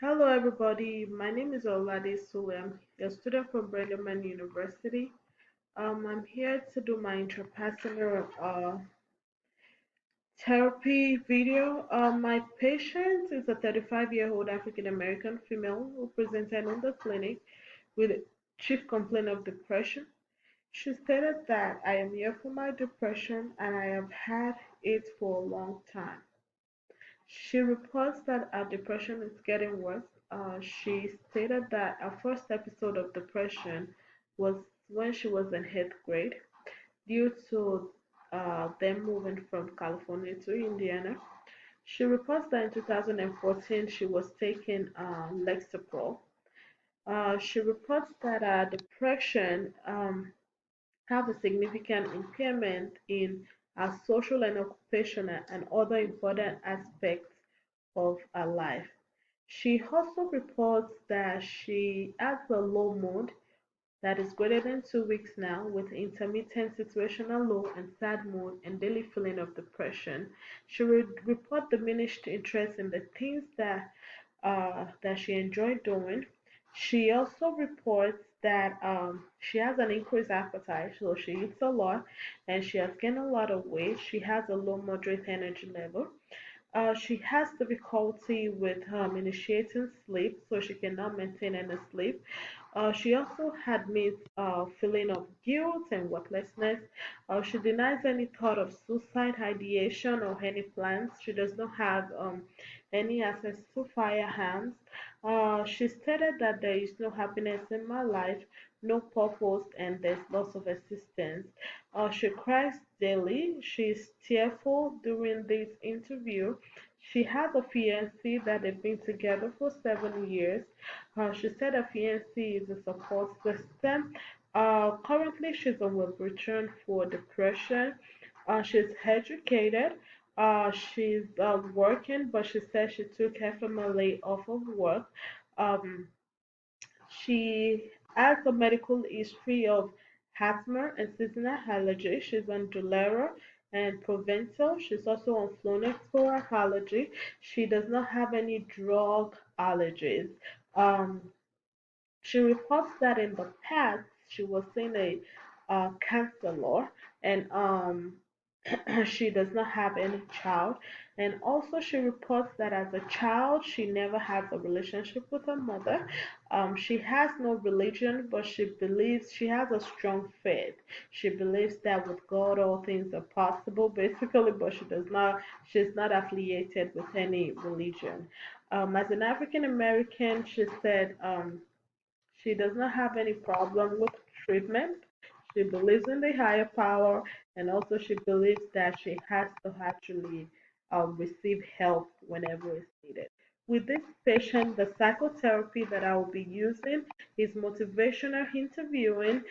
Hello, everybody. My name is Olade Sule. I'm a student from Bremerhaven University. I'm here to do my interpersonal therapy video. My patient is a 35-year-old African American female who presented in the clinic with a chief complaint of depression. She stated that I am here for my depression and I have had it for a long time. She reports that her depression is getting worse. She stated that her first episode of depression was when she was in 8th grade due to them moving from California to Indiana. She reports that in 2014 she was taking Lexapro. She reports that depression have a significant impairment in our social and occupational and other important aspects of her life. She also reports that she has a low mood that is greater than 2 weeks now with intermittent situational low and sad mood and daily feeling of depression. She would report diminished interest in the things that she enjoyed doing. She also reports that she has an increased appetite, so she eats a lot and she has gained a lot of weight. She has a low moderate energy level. She has difficulty with initiating sleep, so she cannot maintain any sleep. She also admits feeling of guilt and worthlessness. She denies any thought of suicide ideation or any plans. She does not have any access to firearms. She stated that there is no happiness in my life, no purpose, and there's loss of existence. She cries daily. She's tearful during this interview. She has a fiancé that they've been together for 7 years. She said her fiancé is a support system. Currently, she's on Wellbutrin for depression. She's educated. She's working, but she said she took FMLA off of work. Um, she has a medical history of asthma and seasonal allergy. She's on Dulera and Proventil. She's also on Flonase for her allergy. She does not have any drug allergies. Um, she reports that in the past she was seeing a counselor and she does not have any child. And also, she reports that as a child, she never has a relationship with her mother. She has no religion, but she believes she has a strong faith. She believes that with God, all things are possible, basically, but she's not affiliated with any religion. As an African American, she said, she does not have any problem with treatment. She believes in the higher power, and also she believes that she has to actually receive help whenever it's needed. With this patient, the psychotherapy that I will be using is motivational interviewing,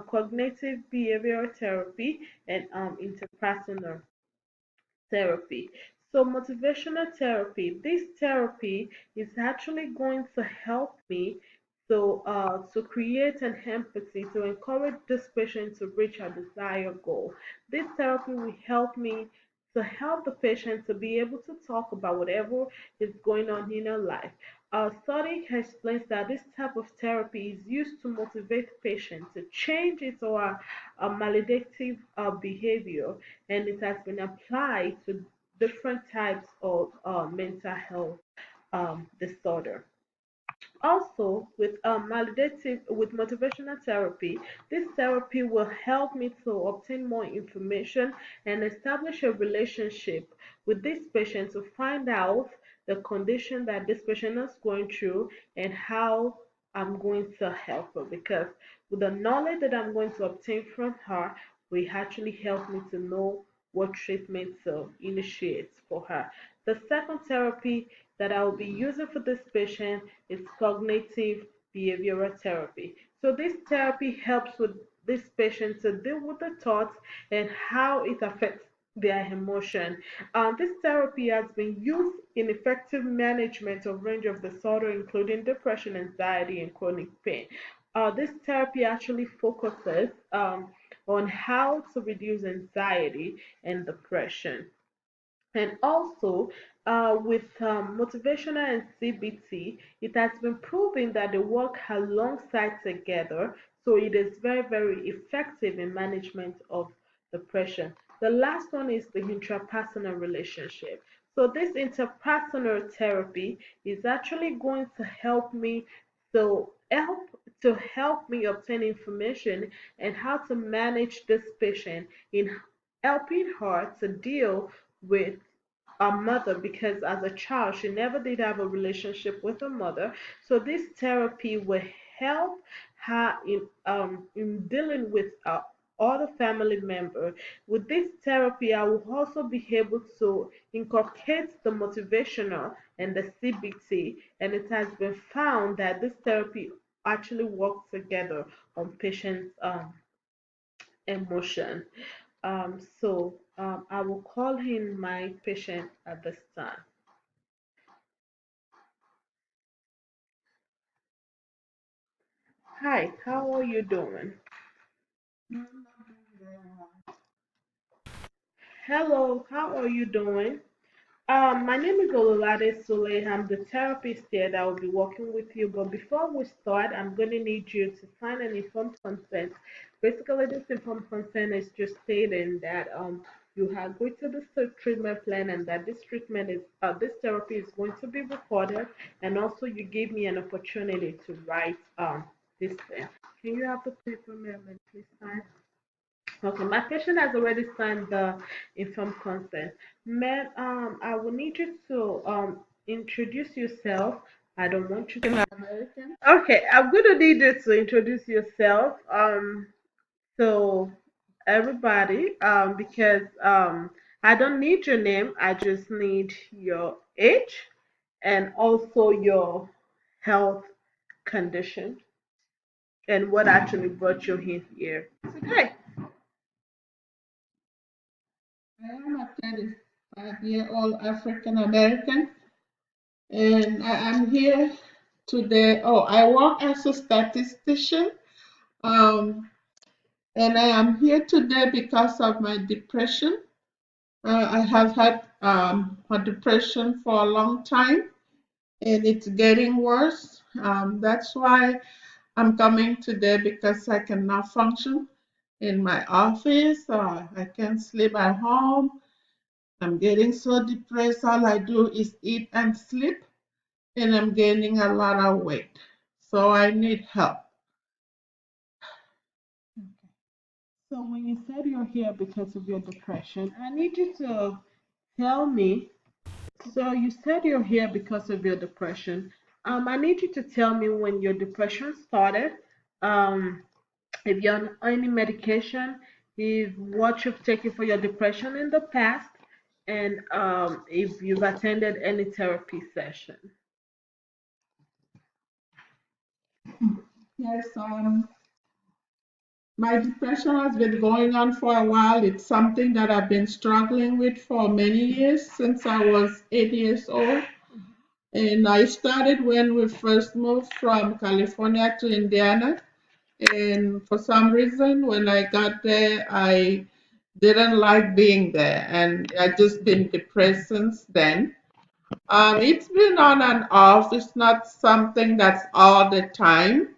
cognitive behavioral therapy, and interpersonal therapy. So, motivational therapy, this therapy is actually going to help me to create an empathy to encourage this patient to reach a desired goal. This therapy will help me to help the patient to be able to talk about whatever is going on in her life. Our study explains that this type of therapy is used to motivate patients to change its or maladaptive behavior, and it has been applied to different types of mental health disorder. Also, with motivational therapy, this therapy will help me to obtain more information and establish a relationship with this patient to find out the condition that this patient is going through and how I'm going to help her. Because with the knowledge that I'm going to obtain from her, will actually help me to know what treatment to initiate for her. The second therapy that I will be using for this patient is cognitive behavioral therapy. So this therapy helps with this patient to deal with the thoughts and how it affects their emotion. This therapy has been used in effective management of range of disorder, including depression, anxiety, and chronic pain. This therapy actually focuses on how to reduce anxiety and depression. And also, with motivational and CBT, it has been proven that they work alongside together, so it is very, very effective in management of depression. The last one is the intrapersonal relationship. So this interpersonal therapy is actually going to help me help to help me obtain information and how to manage this patient in helping her to deal with a mother, because as a child she never did have a relationship with her mother. So this therapy will help her in dealing with other family member. With this therapy, I will also be able to inculcate the motivational and the CBT, and it has been found that this therapy actually works together on patients' emotion. I will call in my patient at this time. Hi, how are you doing? Hello, how are you doing? My name is Ololade Sule. I'm the therapist here that will be working with you. But before we start, I'm going to need you to sign an informed consent. Basically, this informed consent is just stating that you have agreed to this treatment plan and that this therapy is going to be recorded, and also you gave me an opportunity to write this thing. Can you have the paper, ma'am, and please sign? Okay, my patient has already signed the informed consent. Ma'am, I will need you to introduce yourself. I don't want you to. American. Okay, I'm gonna need you to introduce yourself. So everybody, because I don't need your name. I just need your age and also your health condition and what actually brought you in here today. I am a 35-year-old African American, and I am here today. Oh, I work as a statistician, um, and I am here today because of my depression. I have had a depression for a long time, and it's getting worse. That's why I'm coming today because I cannot function in my office. I can't sleep at home. I'm getting so depressed. All I do is eat and sleep, and I'm gaining a lot of weight. So I need help. So when you said you're here because of your depression, I need you to tell me. So you said you're here because of your depression. I need you to tell me when your depression started. Um, if you're on any medication, if what you've taken for your depression in the past, and if you've attended any therapy session. Yes, my depression has been going on for a while. It's something that I've been struggling with for many years since I was 8 years old. And I started when we first moved from California to Indiana. And for some reason, when I got there, I didn't like being there. And I just been depressed since then. It's been on and off. It's not something that's all the time.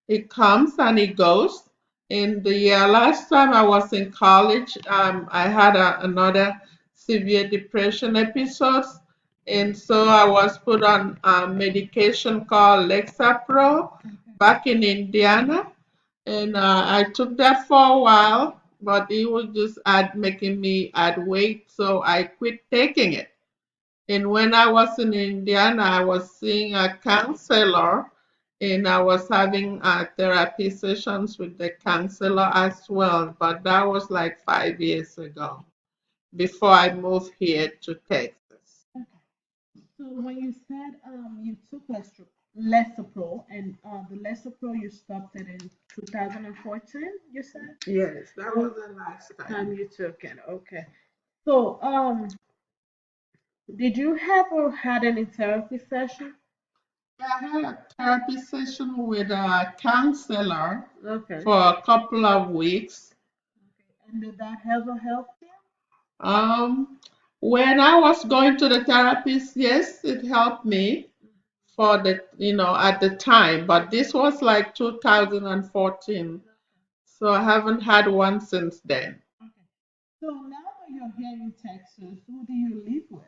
It comes and it goes. In the last time I was in college, I had another severe depression episode, and so I was put on a medication called Lexapro back in Indiana, and I took that for a while, but it was just making me add weight, so I quit taking it. And when I was in Indiana, I was seeing a counselor and I was having therapy sessions with the counselor as well. But that was like 5 years ago before I moved here to Texas. Okay. So when you said you took Lessapro and the Lessapro you stopped it in 2014, you said? Yes, that was the last Time time. you took it. Okay. So did you ever had any therapy session? I had a therapy session with a counselor Okay. for a couple of weeks. And did that ever help you? Um, When I was going to the therapist, yes, it helped me for the, at the time, but this was like 2014. So I haven't had one since then. Okay. So now that you're here in Texas, who do you live with?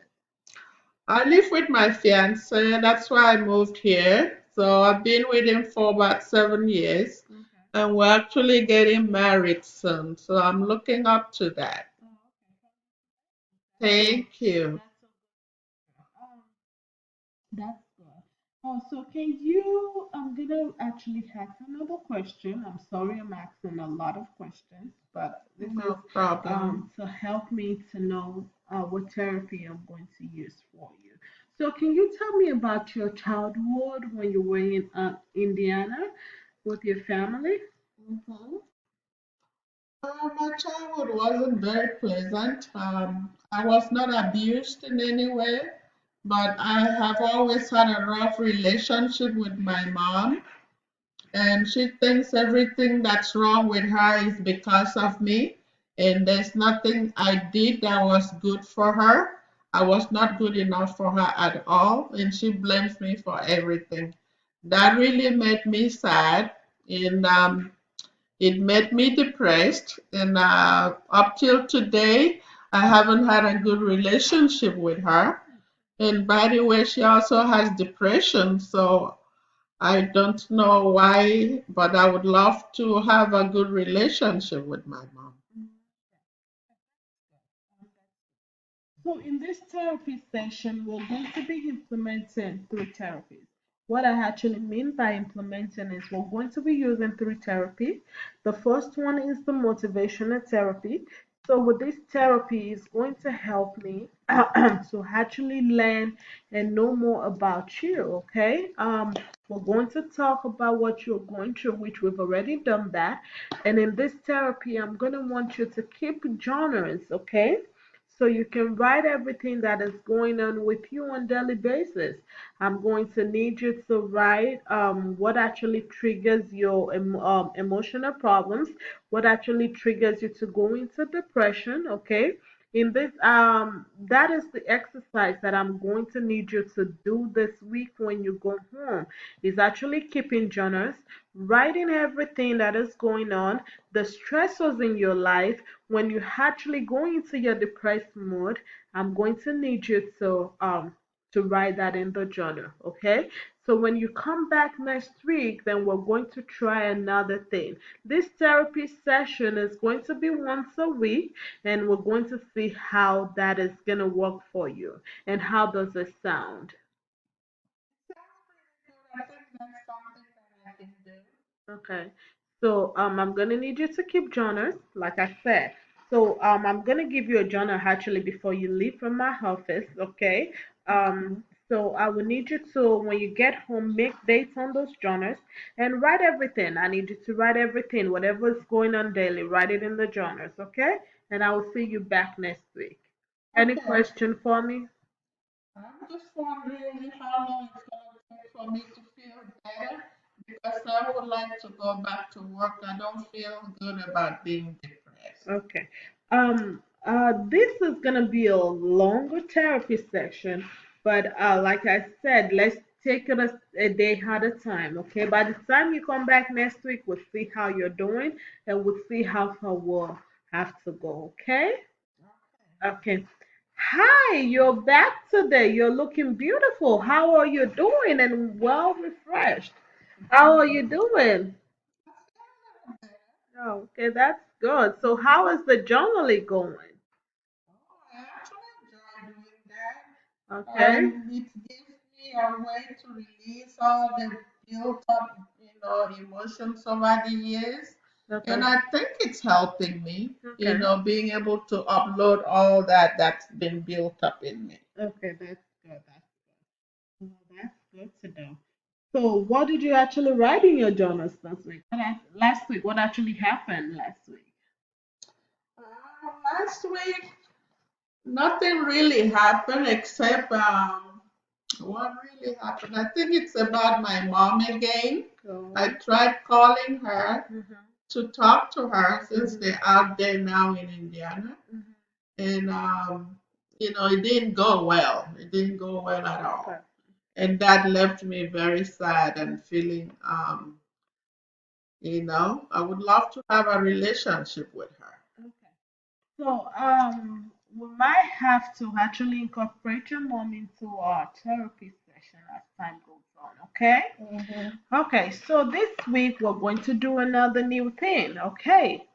I live with my fiance. That's why I moved here. So I've been with him for about 7 years, Okay. and we're actually getting married soon. So I'm looking up to that. Oh, okay. Thank you. That's so good. That's good. Oh, so can you, I'm gonna actually ask another question. I'm sorry I'm asking a lot of questions, but this is No problem. to help me to know what therapy I'm going to use for you. So can you tell me about your childhood when you were in Indiana with your family? Mhm. My childhood wasn't very pleasant. I was not abused in any way, but I have always had a rough relationship with my mom, and she thinks everything that's wrong with her is because of me, and there's nothing I did that was good for her. I was not good enough for her at all, and she blames me for everything. That really made me sad, and it made me depressed, and up till today, I haven't had a good relationship with her. And by the way, she also has depression, so I don't know why, but I would love to have a good relationship with my mom. So in this therapy session, we're going to be implementing three therapies. What I actually mean by implementing is we're going to be using three therapy. The first one is the motivational therapy. So with this therapy is going to help me to actually learn and know more about you. Okay. We're going to talk about what you're going through, which we've already done that. And in this therapy, I'm gonna want you to keep journals. Okay, so you can write everything that is going on with you on daily basis. I'm going to need you to write what actually triggers your emotional problems, what actually triggers you to go into depression. Okay, in this that is the exercise that I'm going to need you to do this week when you go home, is actually keeping journals, writing everything that is going on, the stressors in your life. When you actually go into your depressed mood, I'm going to need you to write that in the journal. Okay, so when you come back next week, then we're going to try another thing. This therapy session is going to be once a week, and we're going to see how that is going to work for you and how does it sound. Sounds pretty good. I think that's something that I can do. Okay. So I'm gonna need you to keep journals, like I said. So I'm gonna give you a journal actually before you leave from my office. Okay. Mhm. So I will need you to, when you get home, make dates on those journals and write everything. I need you to write everything, whatever is going on daily. Write it in the journals. Okay. And I will see you back next week. Any Okay. question for me? I'm just wondering how long it's going to take for me to feel better because I would like to go back to work. I don't feel good about being depressed. Okay. This is gonna be a longer therapy session, but like I said, let's take it a day at a time. Okay. By the time you come back next week, we'll see how you're doing, and we'll see how far we'll have to go. Okay. Okay. Hi, you're back today. You're looking beautiful. How are you doing? And well refreshed. How are you doing? Oh, okay, that's good. So how is the journaling going? Oh, I actually enjoy doing that. Okay. It gives me a way to release all the built up, emotions over the years. Okay. And I think it's helping me, Okay. being able to upload all that's been built up in me. Okay, that's good. That's good to know. So, what did you actually write in your journals last week? Last week, what actually happened last week? Last week, nothing really happened except what really happened. I think it's about my mom again. I Oh. tried calling her Mhm. to talk to her since Mhm. they're out there now in Indiana. Mhm. And it didn't go well. It didn't go well at Okay. all. And that left me very sad and feeling, I would love to have a relationship with her. Okay. So, we might have to actually incorporate your mom into our therapy session as time goes on, okay? Mhm. Okay, so this week we're going to do another new thing, okay?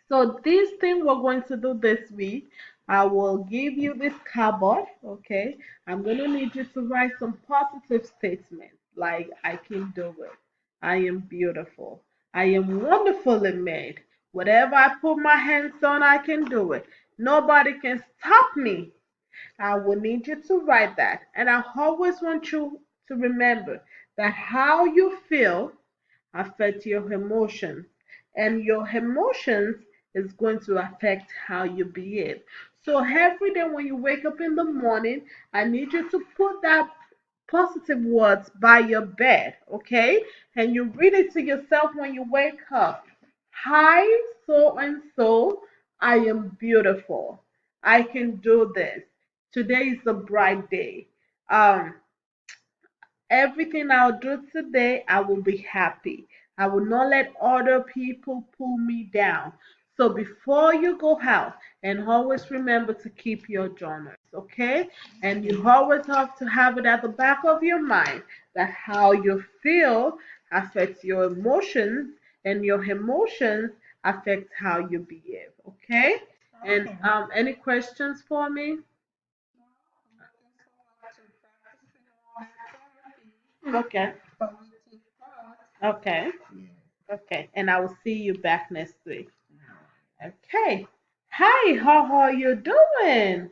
So this thing we're going to do this week, I will give you this cardboard, okay? I'm gonna need you to write some positive statements like I can do it. I am beautiful. I am wonderfully made. Whatever I put my hands on, I can do it. Nobody can stop me. I will need you to write that. And I always want you to remember that how you feel affect your emotions, and your emotions is going to affect how you behave. So every day when you wake up in the morning, I need you to put that positive words by your bed, okay? And you read it to yourself when you wake up. Hi, so and so, I am beautiful. I can do this. Today is a bright day. Um, Everything I'll do today, I will be happy. I will not let other people pull me down. So before you go out, and always remember to keep your journals, okay? And you always have to have it at the back of your mind that how you feel affects your emotions, and your emotions affect how you behave, okay? And Okay. any questions for me? No, I'm looking forward to practicing all that therapy, Okay. positive thoughts. Okay. Yes. Okay, and I will see you back next week. All right. Okay. Hi, how are you doing? I'm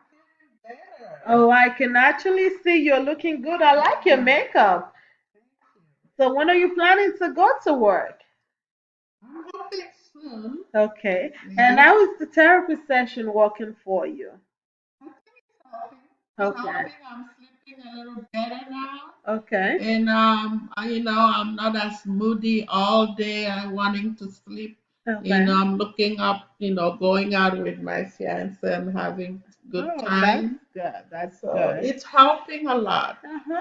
feeling better. Oh, I can actually see you're looking good. I like your Yeah. makeup. Thank you. So when are you planning to go to work? I'm hoping soon. Okay. And Yes. how is the therapy session working for you? I think it's helping. It's Okay. helping. I'm sleeping a little better now. Okay. And I'm not as moody all day. I'm wanting to sleep. Okay. I'm looking up, going out with my fiance and having good Oh, that's time. good. That's So good. it's helping a lot.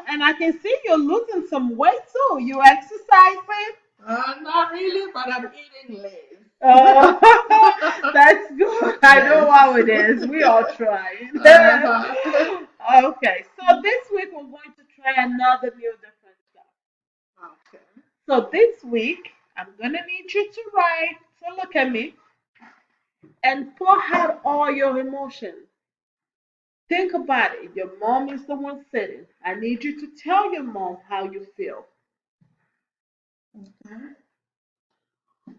And I can see you're losing some weight too. You exercising? Not really, but I'm eating less. Oh, that's good. I know Yes. how it is. We all trying. Uh-huh. Okay, so this week we're going to try another new different stuff. Okay. So this week I'm gonna need you to write. So look at me and pour out all your emotions. Think about it. Your mom is the one sitting. I need you to tell your mom how you feel. Okay.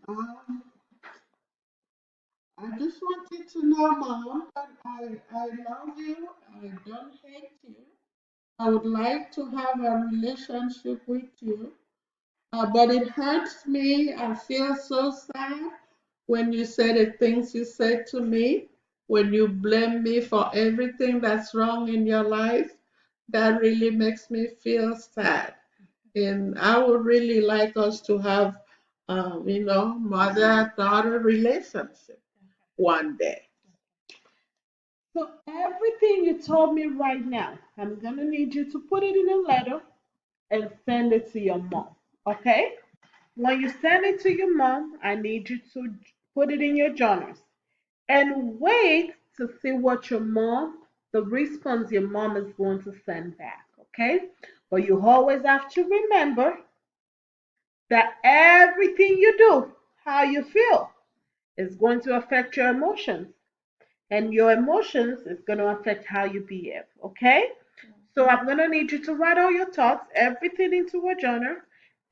Um, I just want you to know, Mom, that I love you. I don't hate you. I would like to have a relationship with you. But it hurts me. I feel so sad when you say the things you said to me, when you blame me for everything that's wrong in your life. That really makes me feel sad. And I would really like us to have, mother-daughter relationship one day. So everything you told me right now, I'm gonna need you to put it in a letter and send it to your mom. Okay? When you send it to your mom, I need you to put it in your journals and wait to see what the response your mom is going to send back. Okay? But you always have to remember that everything you do, how you feel, is going to affect your emotions. And your emotions is going to affect how you behave. Okay? So I'm gonna need you to write all your thoughts, everything into a journal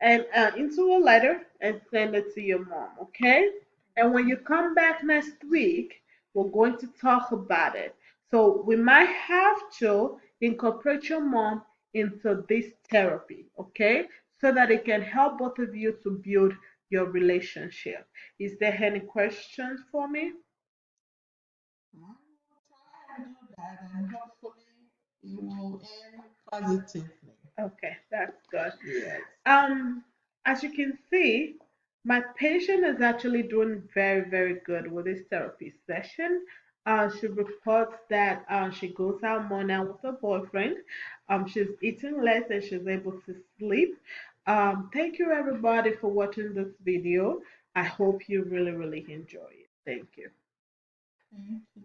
and into a letter and send it to your mom, okay? And when you come back next week, we're going to talk about it. So we might have to incorporate your mom into this therapy, okay? So that it can help both of you to build your relationship. Is there any questions for me? I will try and do that, and hopefully it will end positively. Okay, that's good. Yes. Um, as you can see, my patient is actually doing very, very good with this therapy session. She reports that she goes out more now with her boyfriend. She's eating less and she's able to sleep. Thank you everybody for watching this video. I hope you really, really enjoy it. Thank you. Thank you.